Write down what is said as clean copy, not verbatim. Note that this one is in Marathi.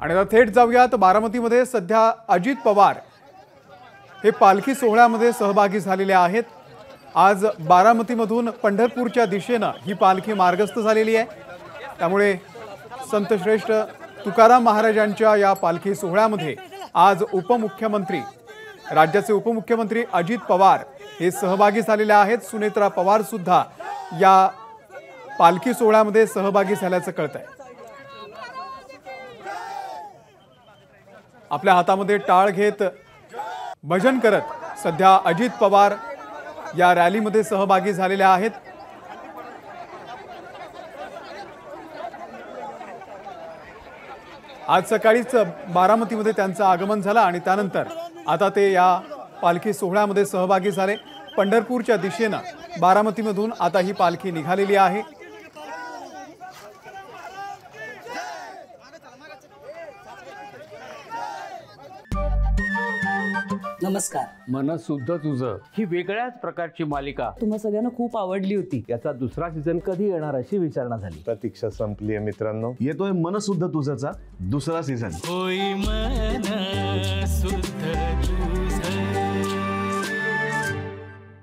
आणि आता थेट जाऊयात बारामतीमध्ये। सध्या अजित पवार हे पालखी सोहळ्यामध्ये सहभागी झालेले आहेत। आज बारामतीमधून पंढरपूरच्या दिशेने ही पालखी मार्गस्थ झालेली आहे। त्यामुळे संत श्रेष्ठ तुकाराम महाराजांच्या या पालखी सोहळ्यामध्ये आज उपमुख्यमंत्री राज्याचे उपमुख्यमंत्री अजित पवार हे सहभागी झालेले आहेत। सुनेत्रा पवार सुद्धा या पालखी सोहळ्यामध्ये सहभागी झाल्याचं कळतंय। आपल्या हातामध्ये टाळ घेत भजन करत सध्या अजित पवार या रॅलीमध्ये सहभागी झालेले आहेत। आज सकाळीच बारामतीमध्ये त्यांचं आगमन झालं आणि त्यानंतर आता ते या पालखी सोहळ्यामध्ये सहभागी झाले। पंढरपूरच्या दिशेने बारामतीमधून आता ही पालखी निघालेली आहे। नमस्कार। मन शुद्ध तुझं ही वेगळ्याच प्रकारची मालिका तुम्हा सगळ्यांना खूप आवडली होती। याचा दुसरा सीझन कधी येणार अशी विचारणा झाली। प्रतीक्षा संपली आहे मित्रांनो। येतोय मन शुद्ध तुझचा दुसरा सीझन। होई मन शुद्ध